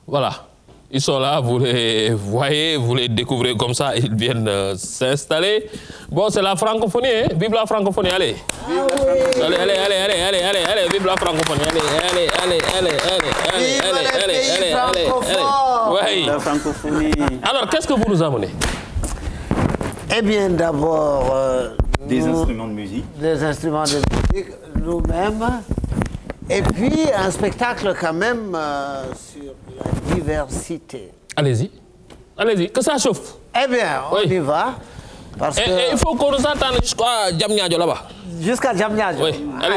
Voilà. Ils sont là, vous les voyez, vous les découvrez comme ça, ils viennent s'installer. Bon, c'est la francophonie, hein? Vive la francophonie, allez. Allez, allez, allez, allez, allez, allez, allez, vive la francophonie, allez, allez, allez, allez, allez, allez, allez, allez, allez, allez. La francophonie. Alors, qu'est-ce que vous nous amenez? Eh bien, d'abord... des instruments de musique. Des instruments de musique, nous-mêmes. Et puis, un spectacle quand même sur la diversité. Allez-y. Allez-y, que ça chauffe. Eh bien, on y va. Parce que... il faut qu'on nous attende jusqu'à Diamniadio là-bas. Jusqu'à Diamniadio. Oui, allez.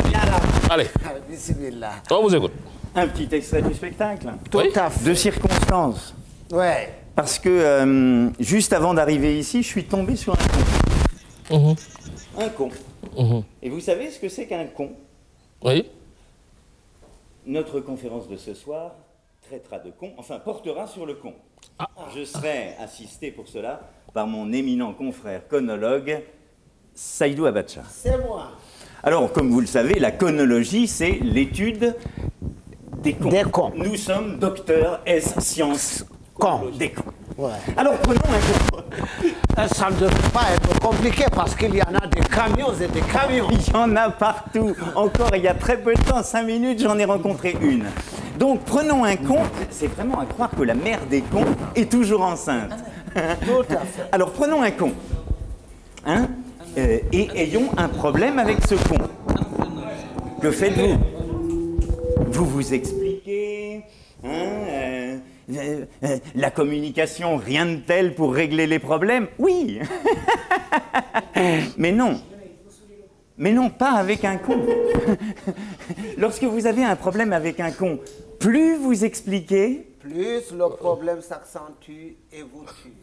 Allez. Bismillah. On vous écoute. Un petit extrait du spectacle. Tout à fait. De circonstances. Ouais. Parce que juste avant d'arriver ici, je suis tombé sur un con. Un con. Et vous savez ce que c'est qu'un con? Oui. Notre conférence de ce soir traitera de con, enfin portera sur le con. Je serai assisté pour cela par mon éminent confrère conologue, Saïdou Abacha. C'est moi. Alors, comme vous le savez, la conologie, c'est l'étude des cons. Des cons. Nous sommes docteurs S sciences des cons. Ouais. Alors, prenons un con. Ça ne devrait pas être compliqué parce qu'il y en a des camions et des camions. Il y en a partout. Encore il y a très peu de temps, 5 minutes, j'en ai rencontré une. Donc, prenons un con. C'est vraiment à croire que la mère des cons est toujours enceinte. Tout à fait. Alors, prenons un con. Hein? Et ayons un problème avec ce con. Que faites-vous? Vous vous expliquez, hein, la communication, rien de tel pour régler les problèmes? Oui. Mais non. Mais non, pas avec un con. Lorsque vous avez un problème avec un con, plus vous expliquez... Plus le problème s'accentue et vous tue.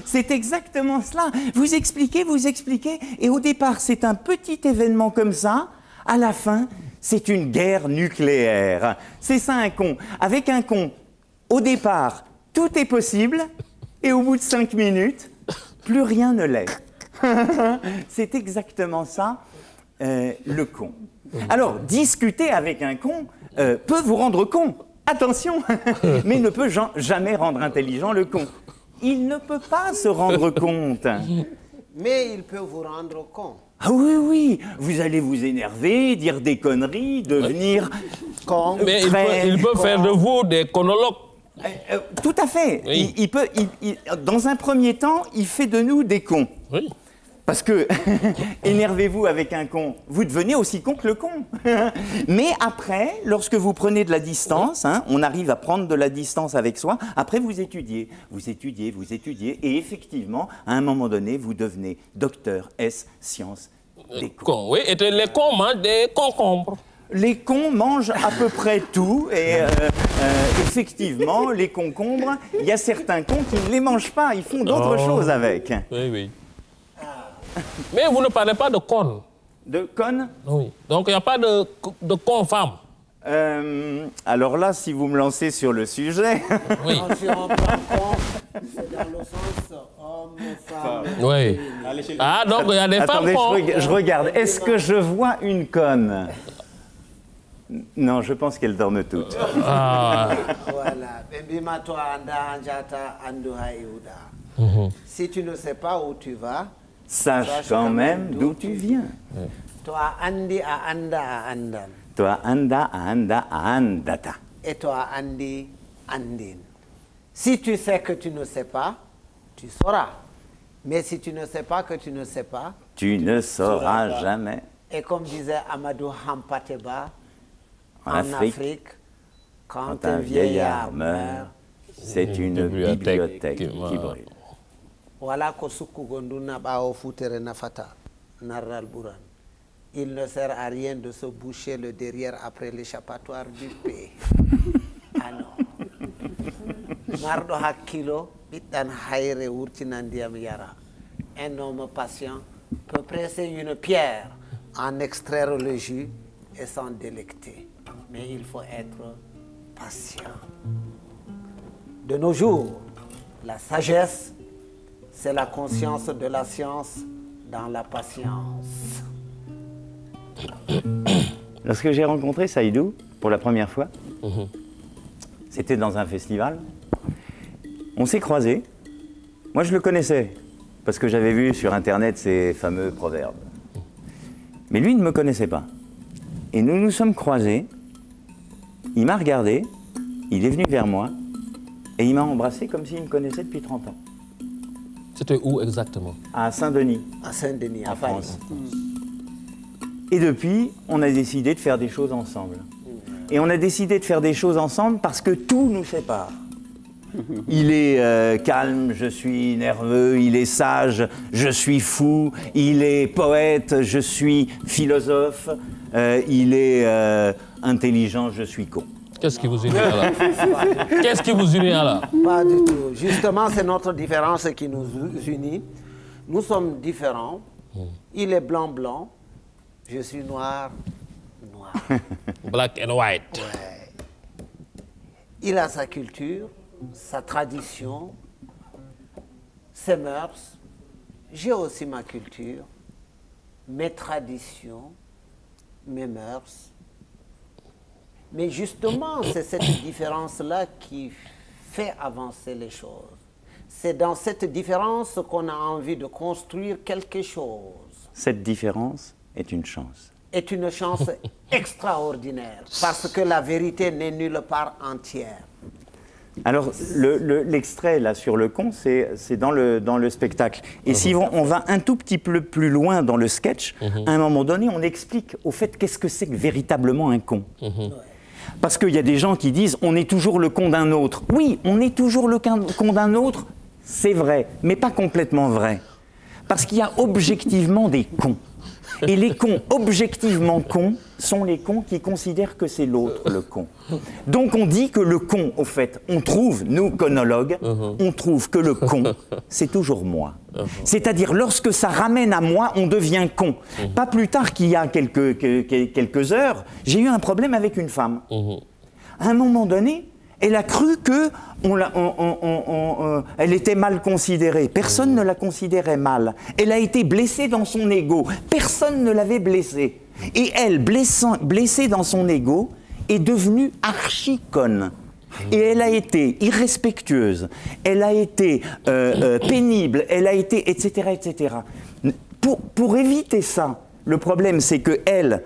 C'est exactement cela. Vous expliquez, et au départ, c'est un petit événement comme ça. À la fin, c'est une guerre nucléaire. C'est ça un con. Avec un con, au départ, tout est possible, et au bout de 5 minutes, plus rien ne l'est. C'est exactement ça, le con. Alors, discuter avec un con peut vous rendre con. Attention, mais ne peut jamais rendre intelligent le con. Il ne peut pas se rendre compte. Mais il peut vous rendre con. Ah oui, oui, vous allez vous énerver, dire des conneries, devenir con. Mais il peut faire de vous des conologues. Tout à fait. Oui. Dans un premier temps, il fait de nous des cons. Oui. Parce que, énervez-vous avec un con, vous devenez aussi con que le con. Mais après, lorsque vous prenez de la distance, hein, on arrive à prendre de la distance avec soi, après vous étudiez, et effectivement, à un moment donné, vous devenez docteur S sciences des cons. Oui, et les cons mangent des concombres. Les cons mangent à peu près tout, et effectivement, les concombres, il y a certains cons qui ne les mangent pas, ils font d'autres choses avec. Oui, oui. Mais vous ne parlez pas de con. De connes? Oui. Donc il n'y a pas de con-femme. Alors là, si vous me lancez sur le sujet... Oui. Si on prend con, c'est dans le sens homme, femme. Oui. Ah, donc il y a des Attendez, femmes cons. je regarde. Est-ce que je vois une conne? Non, je pense qu'elles dorment toutes. Ah. Voilà. Si tu ne sais pas où tu vas, Sache quand même d'où tu viens. toi andi a anda a andan. Toi, anda, andata. Et toi andi andin. Si tu sais que tu ne sais pas, tu sauras. Mais si tu ne sais pas que tu ne sais pas, Tu ne sauras jamais. et comme disait Amadou Hampateba, En en Afrique, Afrique, quand quand un vieillard meurt, c'est une bibliothèque qui brûle. Voilà ko sukku gonduna bao futere nafata narral buran. Il ne sert à rien de se boucher le derrière après l'échappatoire du paix. Ah non. Mardo hakkilo biddan hayre wurtinan ndiyam yara. Un homme patient peut presser une pierre, en extraire le jus et s'en délecter. Mais il faut être patient. De nos jours, la sagesse, c'est la conscience de la science dans la patience. Lorsque j'ai rencontré Saïdou pour la première fois, C'était dans un festival. On s'est croisés. Moi, je le connaissais, parce que j'avais vu sur Internet ces fameux proverbes. Mais lui, il ne me connaissait pas. Et nous nous sommes croisés. Il m'a regardé, il est venu vers moi, et il m'a embrassé comme s'il me connaissait depuis 30 ans. C'était où exactement? À Saint-Denis. À Saint-Denis, en France. Et depuis, on a décidé de faire des choses ensemble. Et on a décidé de faire des choses ensemble parce que tout nous sépare. Il est calme, je suis nerveux, il est sage, je suis fou, il est poète, je suis philosophe, il est intelligent, je suis con. Qu'est-ce qui vous unit là? Qu'est-ce qui vous unit là? Pas du tout. Justement, c'est notre différence qui nous unit. Nous sommes différents. Il est blanc, blanc. Je suis noir, noir. Black and white. Ouais. Il a sa culture, sa tradition, ses mœurs. J'ai aussi ma culture, mes traditions, mes mœurs. Mais justement, c'est cette différence-là qui fait avancer les choses. C'est dans cette différence qu'on a envie de construire quelque chose. Cette différence est une chance. Est une chance extraordinaire, parce que la vérité n'est nulle part entière. Alors, l'extrait là sur le con, c'est dans le spectacle. Et si on va un tout petit peu plus loin dans le sketch, à un moment donné, on explique au fait qu'est-ce que c'est que véritablement un con. Parce qu'il y a des gens qui disent on est toujours le con d'un autre. Oui, on est toujours le con d'un autre, c'est vrai, mais pas complètement vrai. Parce qu'il y a objectivement des cons. Et les cons objectivement cons sont les cons qui considèrent que c'est l'autre le con. Donc on dit que le con, au fait, on trouve, nous conologues, on trouve que le con, c'est toujours moi. C'est-à-dire lorsque ça ramène à moi, on devient con. Pas plus tard qu'il y a quelques heures, j'ai eu un problème avec une femme. À un moment donné, elle a cru que elle était mal considérée. Personne ne la considérait mal. Elle a été blessée dans son ego. Personne ne l'avait blessée. Et elle, blessée dans son ego, est devenue archi-conne. Et elle a été irrespectueuse, elle a été pénible, elle a été, etc., etc. Pour éviter ça, le problème, c'est qu'elle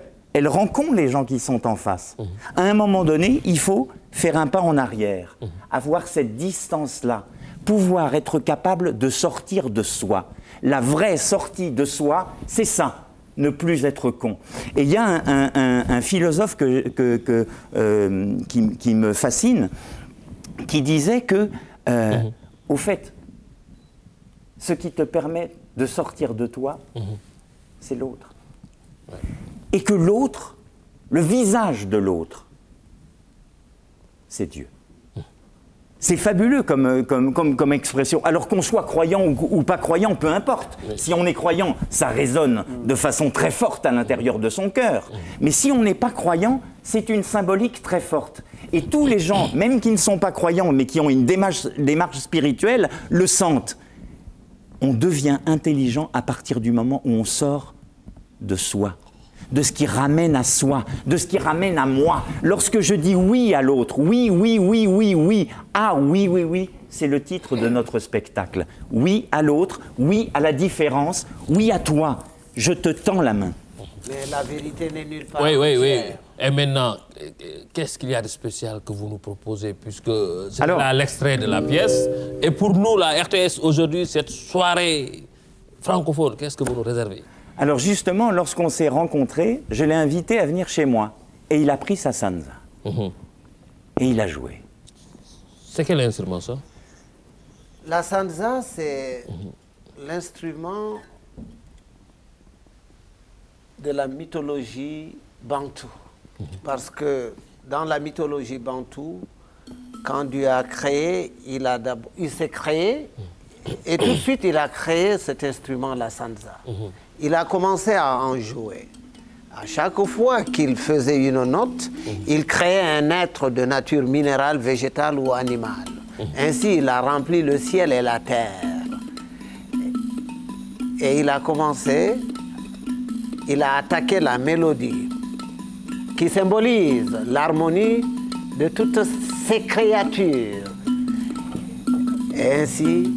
rend con les gens qui sont en face. À un moment donné, il faut faire un pas en arrière, avoir cette distance-là, pouvoir être capable de sortir de soi. La vraie sortie de soi, c'est ça, ne plus être con. Et il y a un philosophe qui me fascine, qui disait que, au fait, ce qui te permet de sortir de toi, c'est l'autre. Et que l'autre, le visage de l'autre, c'est Dieu. C'est fabuleux comme expression. Alors qu'on soit croyant ou pas croyant, peu importe. Si on est croyant, ça résonne de façon très forte à l'intérieur de son cœur. Mais si on n'est pas croyant, c'est une symbolique très forte. Et tous les gens, même qui ne sont pas croyants, mais qui ont une démarche spirituelle, le sentent. On devient intelligent à partir du moment où on sort de soi, de ce qui ramène à soi, de ce qui ramène à moi. Lorsque je dis oui à l'autre, oui, oui, oui, oui, oui, ah oui, oui, oui, c'est le titre de notre spectacle. Oui à l'autre, oui à la différence, oui à toi, je te tends la main. Mais la vérité n'est nulle part. Oui. Et maintenant, qu'est-ce qu'il y a de spécial que vous nous proposez, puisque c'est là l'extrait de la pièce. Et pour nous, la RTS, aujourd'hui, cette soirée francophone, qu'est-ce que vous nous réservez? Alors justement, lorsqu'on s'est rencontrés, je l'ai invité à venir chez moi. Et il a pris sa sansa. Et il a joué. C'est quel instrument, ça? La sansa, c'est l'instrument de la mythologie bantoue. Parce que dans la mythologie bantoue, quand Dieu a créé, il s'est créé et tout de suite il a créé cet instrument, la sansa. Il a commencé à en jouer. À chaque fois qu'il faisait une note, il créait un être de nature minérale, végétale ou animale. Ainsi, il a rempli le ciel et la terre. Et il a commencé, il a attaqué la mélodie, qui symbolise l'harmonie de toute ses créatures. Et ainsi,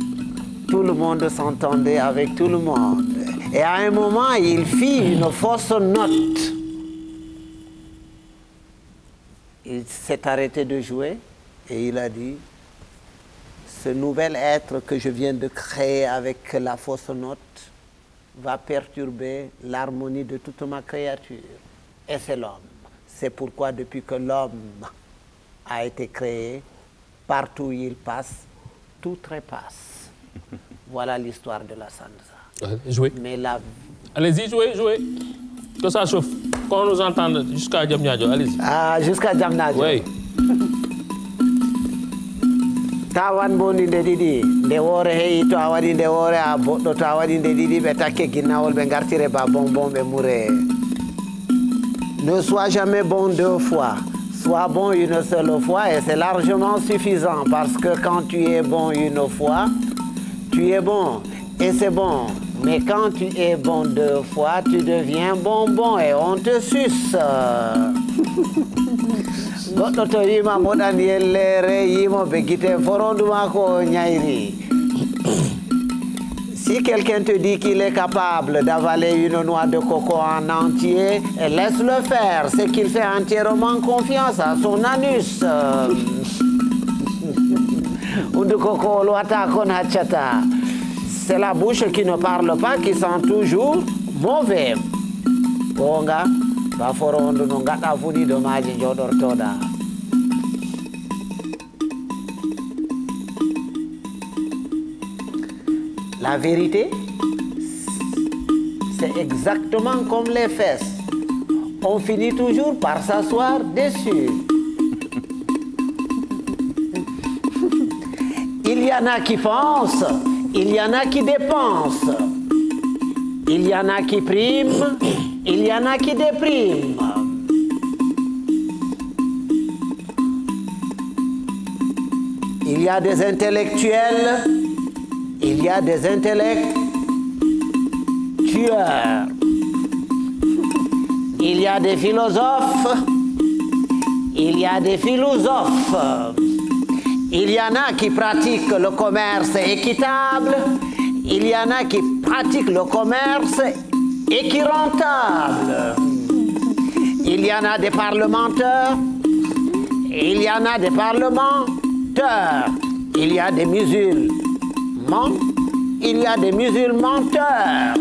tout le monde s'entendait avec tout le monde. Et à un moment, il fit une fausse note. Il s'est arrêté de jouer et il a dit, ce nouvel être que je viens de créer avec la fausse note va perturber l'harmonie de toute ma créature. Et c'est l'homme. C'est pourquoi depuis que l'homme a été créé, partout où il passe, tout trépasse. Voilà l'histoire de la Sansa. Jouez. Mais la... Allez-y, jouez, jouez. Que ça chauffe. Qu'on nous entende jusqu'à Diamniadio. Allez-y. Ah, jusqu'à Diamniadio. Oui. Tawan boni nde ɗiɗi nde woore heeyi to a waɗi nde woore a boɗɗo to a waɗi nde ɗiɗi ɓe takke ginnawol ɓe gartire ba bonbon ɓe mure. Ne sois jamais bon deux fois, sois bon une seule fois et c'est largement suffisant parce que quand tu es bon une fois, tu es bon et c'est bon. Mais quand tu es bon deux fois, tu deviens bonbon et on te suce. Goɗɗo to wima moɗani yellere yimo be guite foronduma ko ñayri. Si quelqu'un te dit qu'il est capable d'avaler une noix de coco en entier, laisse-le faire. C'est qu'il fait entièrement confiance à son anus. Undu coco loata kon hachata. C'est la bouche qui ne parle pas, qui sent toujours mauvais. Bonga. La vérité, c'est exactement comme les fesses. On finit toujours par s'asseoir dessus. Il y en a qui pensent, il y en a qui dépensent. Il y en a qui priment, il y en a qui dépriment. Il y a des intellectuels, il y a des intellectueurs. Il y a des philosophes, il y a des philosophes. Il y en a qui pratiquent le commerce équitable, il y en a qui pratiquent le commerce équirentable. Il y en a des parlementaires, il y en a des parlementeurs, il y a des musulmans, il y a des musulmanteurs.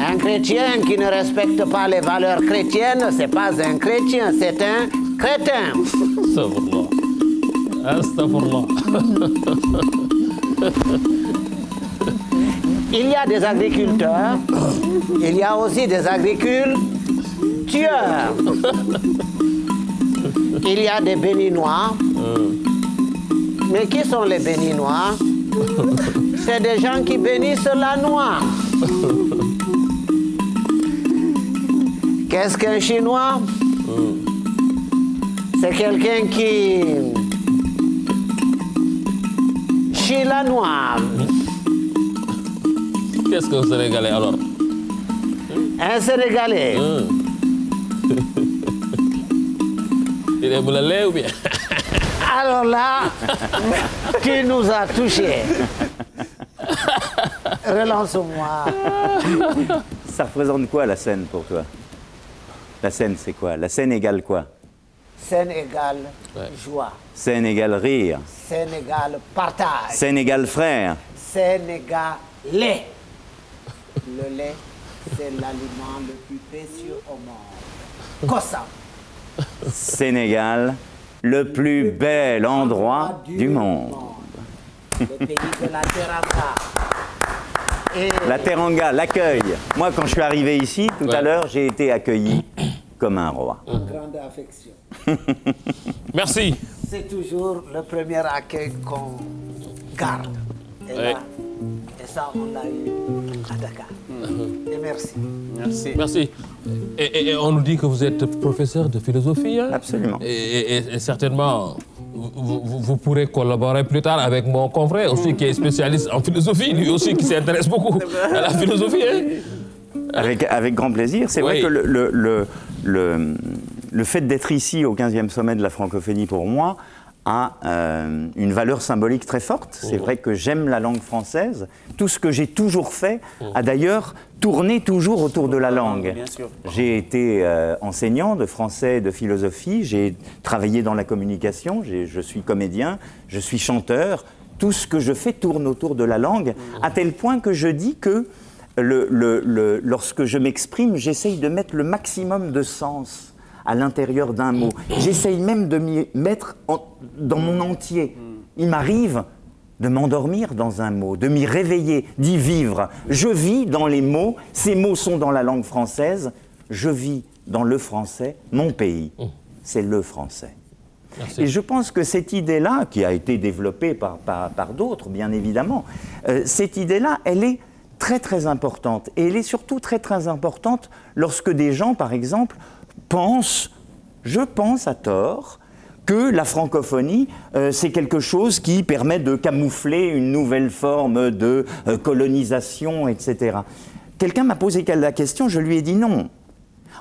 Un chrétien qui ne respecte pas les valeurs chrétiennes, c'est pas un chrétien, c'est un crétin. Astaghfirullah. Il y a des agriculteurs, il y a aussi des agriculteurs. Il y a des béninois. Mais qui sont les béninois? C'est des gens qui bénissent la noix. Qu'est-ce qu'un chinois? C'est quelqu'un qui chie la noix. Qu'est-ce qu'un Sénégalais alors? Un Sénégalais. Il est boulelé ou bien? Alors là, tu nous as touchés. Relance-moi. Ça représente quoi la scène pour toi? La scène, c'est quoi? La scène égale quoi? Scène égale joie. Scène égale rire. Scène égale partage. Scène égale frère. Scène égale lait. Le lait, c'est l'aliment le plus précieux au monde. Kossa. Sénégal, le plus bel endroit du monde. Le pays de la Teranga. Et La Teranga, l'accueil. Moi, quand je suis arrivé ici, tout à l'heure, j'ai été accueilli comme un roi. grande affection. Merci. C'est toujours le premier accueil qu'on garde. Et, Ouais. là, et ça, on l'a eu à Dakar. Et merci. Merci. Merci. Et on nous dit que vous êtes professeur de philosophie. Hein? Absolument. Et certainement, vous pourrez collaborer plus tard avec mon confrère aussi qui est spécialiste en philosophie, lui aussi qui s'intéresse beaucoup à la philosophie. Hein? Avec grand plaisir. C'est vrai Oui. que le fait d'être ici au 15e sommet de la francophonie pour moi a une valeur symbolique très forte. C'est vrai que j'aime la langue française. Tout ce que j'ai toujours fait a d'ailleurs tourné toujours autour de la langue. J'ai été enseignant de français et de philosophie, j'ai travaillé dans la communication, je suis comédien, je suis chanteur. Tout ce que je fais tourne autour de la langue, à tel point que je dis que lorsque je m'exprime, j'essaye de mettre le maximum de sens à l'intérieur d'un mot. J'essaye même de m'y mettre dans mon entier. Il m'arrive de m'endormir dans un mot, de m'y réveiller, d'y vivre. Je vis dans les mots, ces mots sont dans la langue française, je vis dans le français, mon pays, c'est le français. Merci. Et je pense que cette idée-là, qui a été développée par d'autres, bien évidemment, cette idée-là, elle est très très importante. Et elle est surtout très très importante lorsque des gens, par exemple, je pense à tort, que la francophonie, c'est quelque chose qui permet de camoufler une nouvelle forme de colonisation, etc. Quelqu'un m'a posé la question, je lui ai dit non.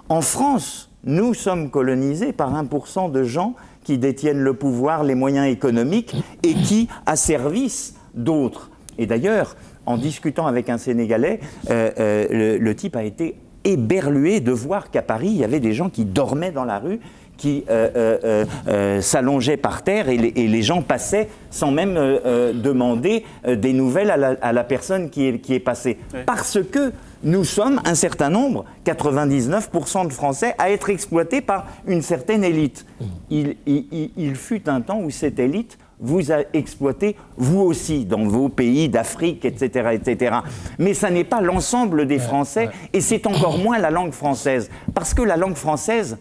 En France, nous sommes colonisés par 1% de gens qui détiennent le pouvoir, les moyens économiques et qui asservissent d'autres. Et d'ailleurs, en discutant avec un Sénégalais, le type a été éberlué de voir qu'à Paris, il y avait des gens qui dormaient dans la rue, qui s'allongeaient par terre et les gens passaient sans même demander des nouvelles à la personne qui est passée. Oui. Parce que nous sommes un certain nombre, 99% de Français, à être exploités par une certaine élite. Il fut un temps où cette élite vous a exploité, vous aussi, dans vos pays d'Afrique, etc., etc. Mais ça n'est pas l'ensemble des Français, et c'est encore moins la langue française. Parce que la langue française,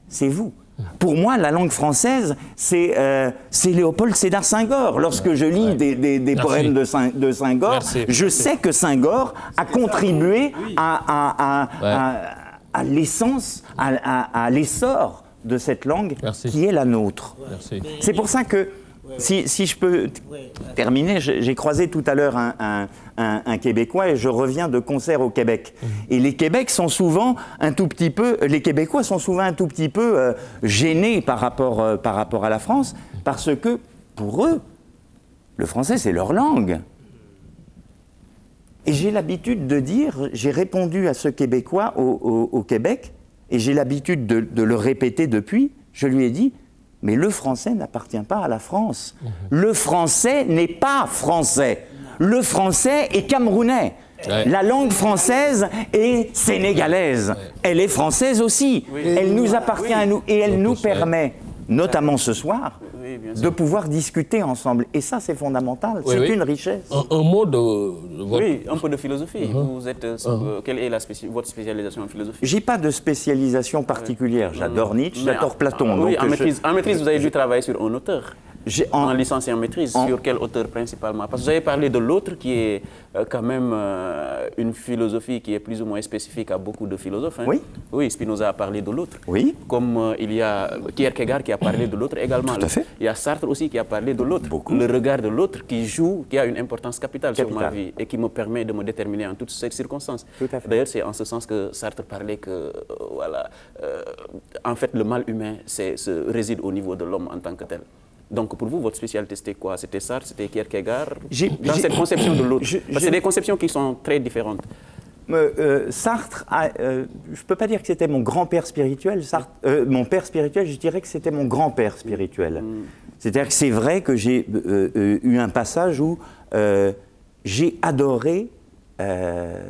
c'est vous. Pour moi, la langue française, c'est Léopold Sédar Senghor. Lorsque je lis des poèmes de Senghor, je sais que Senghor a contribué à l'essence, à l'essor de cette langue qui est la nôtre. C'est pour ça que, si je peux terminer, j'ai croisé tout à l'heure un Québécois et je reviens de concert au Québec. Et les Québécois sont souvent un tout petit peu gênés par rapport à la France, parce que pour eux, le français c'est leur langue. Et j'ai l'habitude de dire, j'ai répondu à ce Québécois au Québec, et j'ai l'habitude de le répéter depuis, je lui ai dit, mais le français n'appartient pas à la France. Le français n'est pas français. Le français est camerounais. La langue française est sénégalaise. Elle est française aussi. Elle nous appartient à nous et elle nous permet, notamment ce soir, de pouvoir discuter ensemble. Et ça, c'est fondamental. C'est une richesse. Un mot de votre... Oui, un peu de philosophie. Vous êtes, quelle est votre spécialisation en philosophie? J'ai pas de spécialisation particulière. J'adore Nietzsche, j'adore Platon. Oui, en maîtrise, vous avez dû travailler sur un auteur. En licence et en maîtrise, sur quel auteur principalement? Parce que vous avez parlé de l'autre qui est quand même une philosophie qui est plus ou moins spécifique à beaucoup de philosophes. Hein? Oui. Oui, Spinoza a parlé de l'autre. Oui. Comme il y a Kierkegaard qui a parlé de l'autre également. Tout à fait. Il y a Sartre aussi qui a parlé de l'autre. Le regard de l'autre qui a une importance capitale sur ma vie et qui me permet de me déterminer en toutes ces circonstances. D'ailleurs, c'est en ce sens que Sartre parlait que, en fait, le mal humain réside au niveau de l'homme en tant que tel. Donc, pour vous, votre spécialité, c'était quoi? C'était Sartre, c'était Kierkegaard? Dans cette conception de l'autre. C'est des conceptions qui sont très différentes. Sartre, je ne peux pas dire que c'était mon grand-père spirituel. Mon père spirituel, je dirais que c'était mon grand-père spirituel. C'est-à-dire que c'est vrai que j'ai eu un passage où j'ai adoré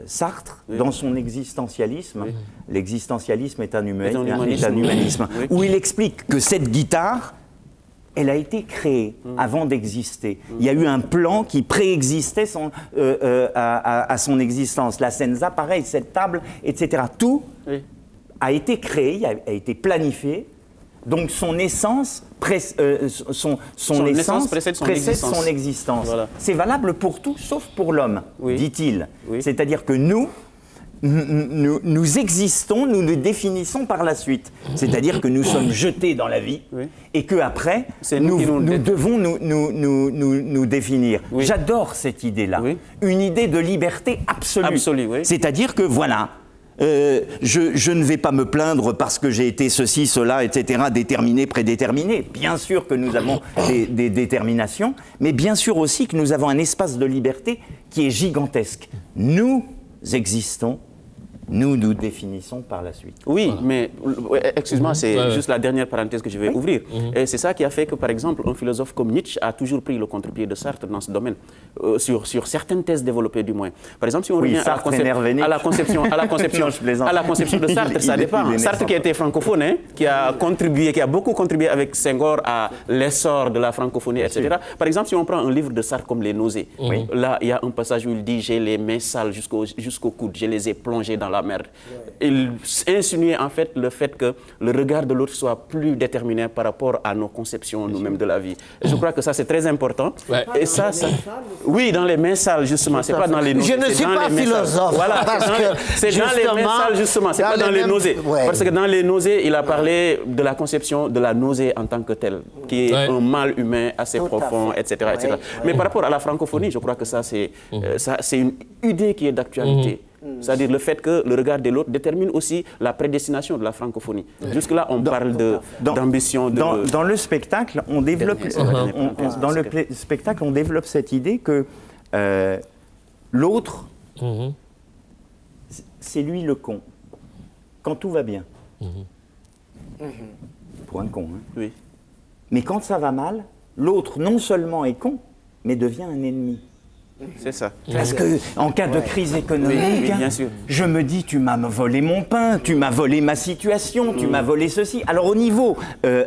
Sartre dans son existentialisme. L'existentialisme est un humanisme. Où il explique que cette guitare, elle a été créée avant d'exister. Il y a eu un plan qui préexistait à son existence. La senza, pareil, cette table, etc. Tout a été créé, a été planifié. Donc son essence, précède son existence. Voilà. C'est valable pour tout, sauf pour l'homme, dit-il. C'est-à-dire que nous existons, nous nous définissons par la suite. C'est-à-dire que nous sommes jetés dans la vie et qu'après, nous devons nous définir. J'adore cette idée-là. Une idée de liberté absolue. C'est-à-dire que voilà, je ne vais pas me plaindre parce que j'ai été ceci, cela, etc., déterminé, prédéterminé. Bien sûr que nous avons des déterminations, mais bien sûr aussi que nous avons un espace de liberté qui est gigantesque. Nous existons, nous nous définissons par la suite. Oui, Voilà. mais excuse-moi, c'est juste la dernière parenthèse que je vais ouvrir. Et c'est ça qui a fait que, par exemple, un philosophe comme Nietzsche a toujours pris le contre-pied de Sartre dans ce domaine, sur certaines thèses développées du moins. Par exemple, si on revient à la conception de Sartre, ça dépend. Sartre qui était francophone, hein, qui a beaucoup contribué avec Senghor à l'essor de la francophonie, etc. Par exemple, si on prend un livre de Sartre comme Les Nausées, là, il y a un passage où il dit « j'ai les mains sales jusqu'au coude, je les ai plongées dans la merde ». Il insinuait en fait le fait que le regard de l'autre soit plus déterminé par rapport à nos conceptions nous-mêmes de la vie. Et je crois que ça c'est très important. Ouais. Et ça, oui, dans les mains sales justement, c'est pas dans les nausées. Je ne suis pas philosophe. Voilà, c'est dans les mains sales justement, c'est pas dans les nausées. Ouais. Parce que dans les nausées, il a parlé de la conception de la nausée en tant que telle, qui est un mal humain assez profond, etc., etc. Mais par rapport à la francophonie, je crois que ça c'est une idée qui est d'actualité. C'est-à-dire le fait que le regard de l'autre détermine aussi la prédestination de la francophonie. Jusque-là, on parle d'ambition. Dans le spectacle, on développe, spectacle, on développe cette idée que l'autre, c'est lui le con, quand tout va bien. Pour un con. Hein. Oui. Mais quand ça va mal, l'autre non seulement est con, mais devient un ennemi. C'est ça. Parce qu'en cas de crise économique, bien sûr. Je me dis, tu m'as volé mon pain, tu m'as volé ma situation, tu m'as volé ceci. Alors au niveau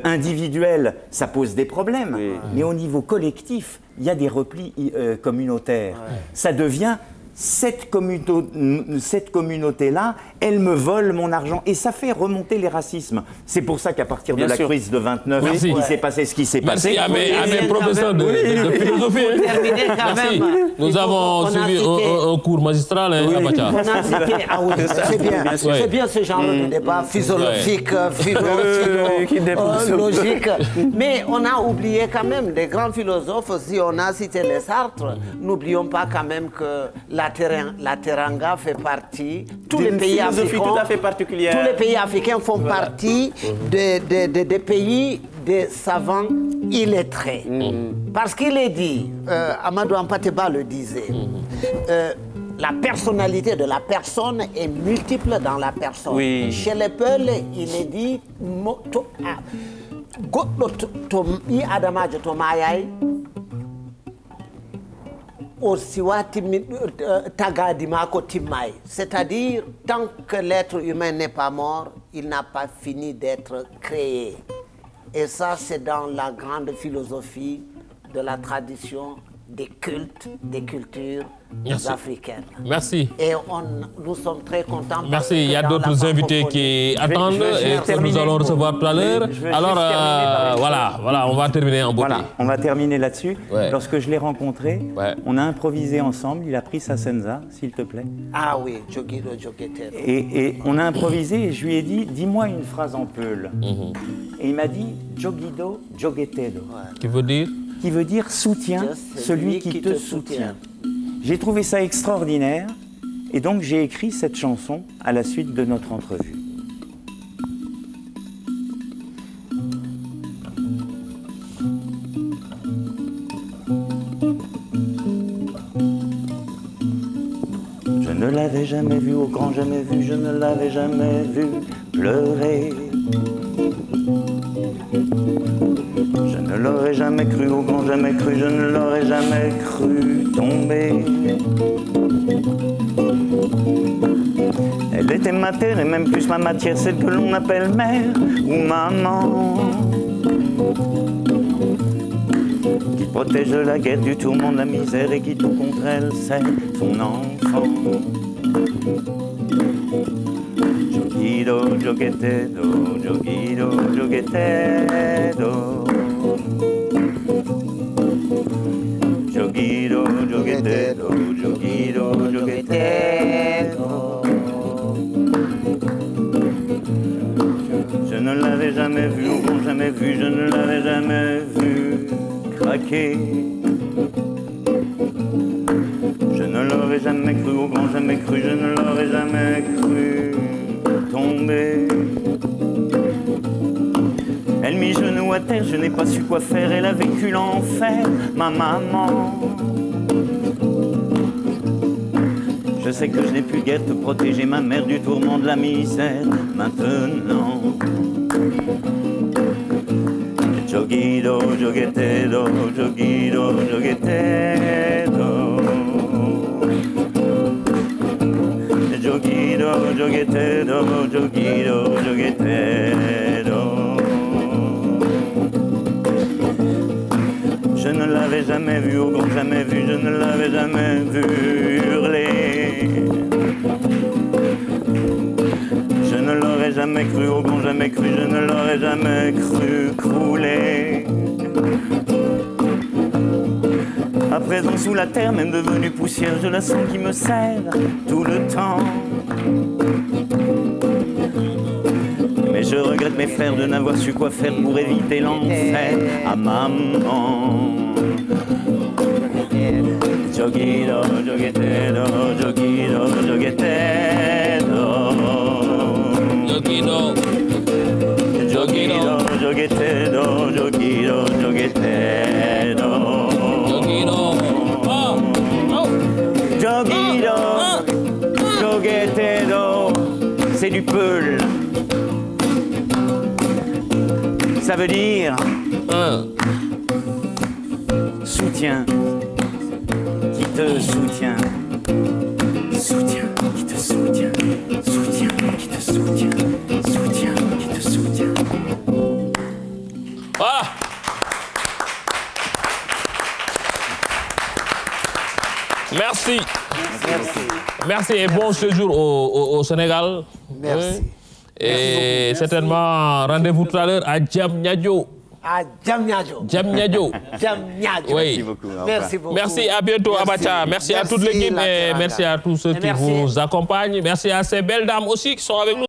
individuel, ça pose des problèmes, mais au niveau collectif, il y a des replis communautaires. Ça devient... Cette communauté-là, elle me vole mon argent. Et ça fait remonter les racismes. C'est pour ça qu'à partir de la crise de 29, il s'est passé ce qui s'est passé. Merci à mes professeurs de philosophie. Nous avons suivi un cours magistral à Abacha. C'est bien ce genre de débat philosophique, logique. Mais on a oublié quand même des grands philosophes. Si on a cité les Sartre, n'oublions pas quand même que la teranga fait partie, tous les pays africains, tout à fait particulière. Tous les pays africains font partie des pays des savants illettrés. Parce qu'il est dit, Amadou Hampâté-Bâ le disait, la personnalité de la personne est multiple dans la personne. Oui. Chez les Peuls, il est dit, c'est-à-dire, tant que l'être humain n'est pas mort, il n'a pas fini d'être créé. Et ça, c'est dans la grande philosophie de la tradition des cultes, des cultures africaines. Merci. Et nous sommes très contents. Merci. Il y a d'autres invités qui attendent et que nous allons recevoir tout à l'heure. Alors, voilà, on va terminer en beauté. Voilà, on va terminer là-dessus. Ouais. Lorsque je l'ai rencontré, on a improvisé ensemble. Il a pris sa senza, s'il te plaît. Ah oui, Joguido Joguetedo. Et on a improvisé et je lui ai dit, dis-moi une phrase en peul. Et il m'a dit, Joguido Joguetedo. Qui veut dire? Qui veut dire soutien, celui qui te soutient. J'ai trouvé ça extraordinaire et donc j'ai écrit cette chanson à la suite de notre entrevue. Je ne l'avais jamais vu, au grand jamais vu, je ne l'avais jamais vu pleurer. Je ne l'aurais jamais cru, au grand jamais cru, je ne l'aurais jamais cru tomber. Elle était ma terre et même plus ma matière, celle que l'on appelle mère ou maman. Qui protège de la guerre, du tourment, de la misère et qui tout contre elle, c'est son enfant. Joguido, Joguetedo, Joguido, Joguetedo. Joguido, Joguetedo, Joguido, Joguetedo. Je ne l'avais jamais vu, au grand jamais vu, je ne l'avais jamais vu craquer. Je ne l'aurais jamais cru, au grand jamais cru, je ne l'aurais jamais cru à terre, je n'ai pas su quoi faire, elle a vécu l'enfer, ma maman. Je sais que je n'ai plus guère te protéger, ma mère, du tourment de la misère, maintenant. Joguido, joguetero, joguido, joguetero. Joguido, joguetero, joguido, joguetero. Je ne l'avais jamais vu, au grand jamais vu, je ne l'avais jamais vu hurler. Je ne l'aurais jamais cru, au grand jamais cru, je ne l'aurais jamais cru crouler. À présent sous la terre, même devenue poussière, je la sens qui me serre tout le temps. Mais je regrette mes frères de n'avoir su quoi faire pour éviter l'enfer à maman. Joguido, joguetero, joguido, joguetero. Joguido, joguido, joguetero, joguido, joguetero. Joguido, joguido, joguetero. C'est du peul. Ça veut dire soutien, qui te soutient, soutien, qui te soutient, soutien, qui te soutient, soutien, qui te soutient. Ah. Merci. Merci et bon séjour au Sénégal. Merci. Et certainement, rendez-vous tout à l'heure à Diamniadio. À Diamniadio. Diamniadio. Diamniadio. Oui. Merci beaucoup. Merci beaucoup. Merci, à bientôt, Abacha. Merci à toute l'équipe et merci à tous ceux qui vous accompagnent. Merci à ces belles dames aussi qui sont avec nous.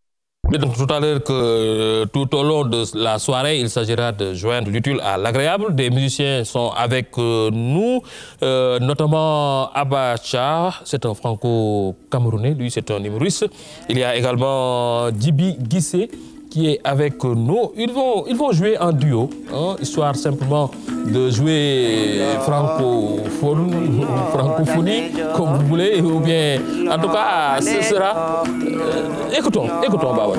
Donc, tout à l'heure que tout au long de la soirée, il s'agira de joindre l'utile à l'agréable. Des musiciens sont avec nous, notamment Abacha, c'est un franco-camerounais, lui c'est un humoriste. Il y a également Djibi Guissé qui est avec nous. Ils vont jouer en duo, hein, histoire simplement de jouer francophonie, comme vous voulez, ou bien, en tout cas, ce sera... écoutons Baba.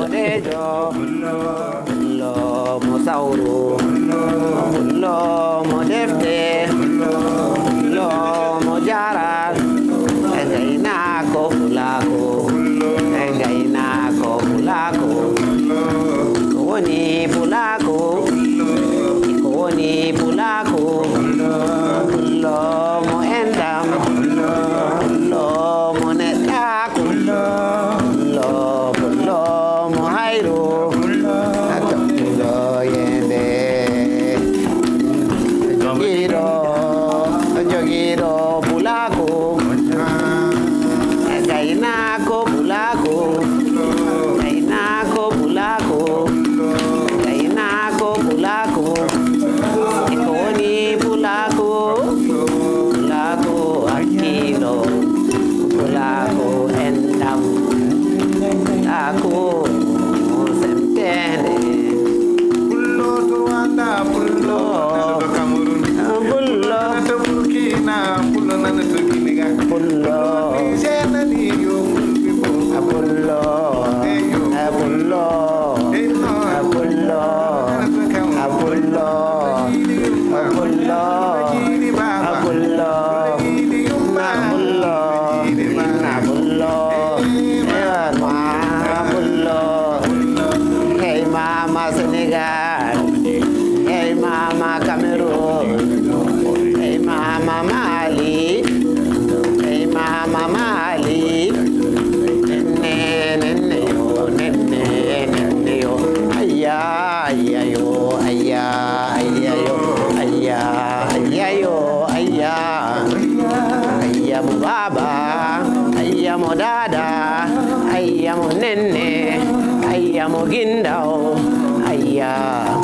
Ikoni pulako, pulo mo endam, pulo mo netako, pulo mo hairo, pulo yende, jogiro pulako, gainako pulako, gainako pulako. Ikoni pulako, pulako akilo, pulako endam, pulako sempene, pulo Rwanda, pulo pulo Burkina, pulo nana Guinea, pulo Nigeria, pulo pulo. Hey mama Senegal, hey mama Cameroon, hey mama Mali, hey mama Mali. Nene yo, ayya yo, ayya mo baba, ayya mo dada, ayya mo nene, ayya mo gindao, ayya yo.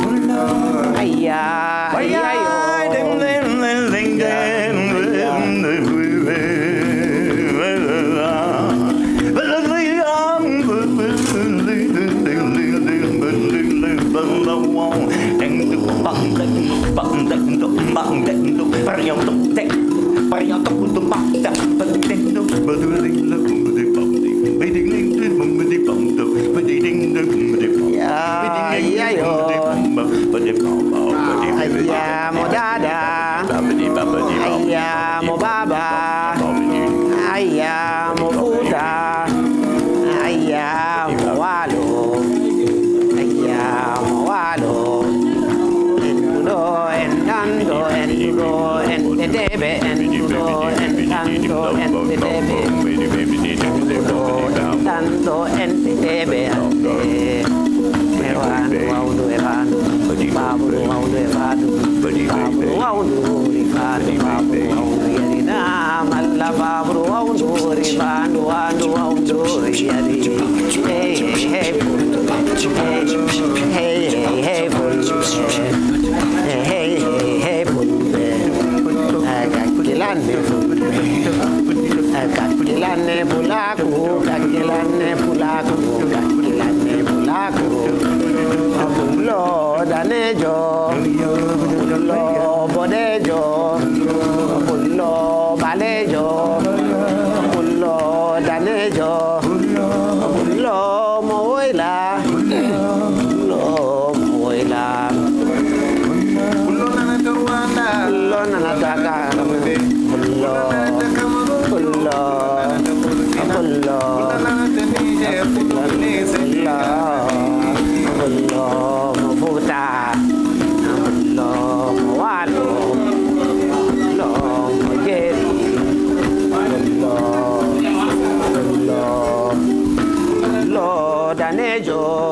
walo aya walo endudo endando endudo endedebe endudo endando endedebe endudo endando endedebe ande erando waundo erando babulu waundo erando babulu waundo rifando babulu waundo yerina malla babulu waundo rifando waundo yeri hey hey hey hey hey hey kakilane pulaku kakilane pulaku kakilane pulaku pulo danejo pulo bodejo pulo balejo pulo danejo pulo moila pulo moila pulo nana daga pulo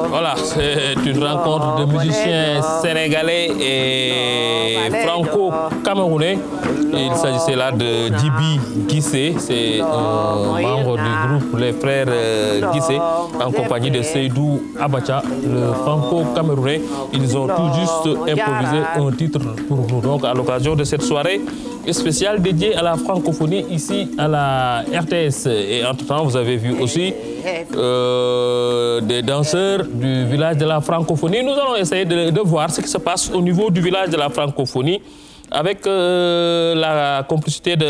Voilà, c'est une rencontre de musiciens sénégalais et franco-camerounais. Il s'agissait là de Djiby Guissé, c'est un membre du groupe Les Frères Guissé, en compagnie de Seydou Abacha, le franco-camerounais. Ils ont tout juste improvisé un titre pour nous. Donc, à l'occasion de cette soirée spéciale dédiée à la francophonie ici à la RTS. Et entre-temps, vous avez vu aussi des danseurs du village de la francophonie. Nous allons essayer de voir ce qui se passe au niveau du village de la francophonie avec la complicité de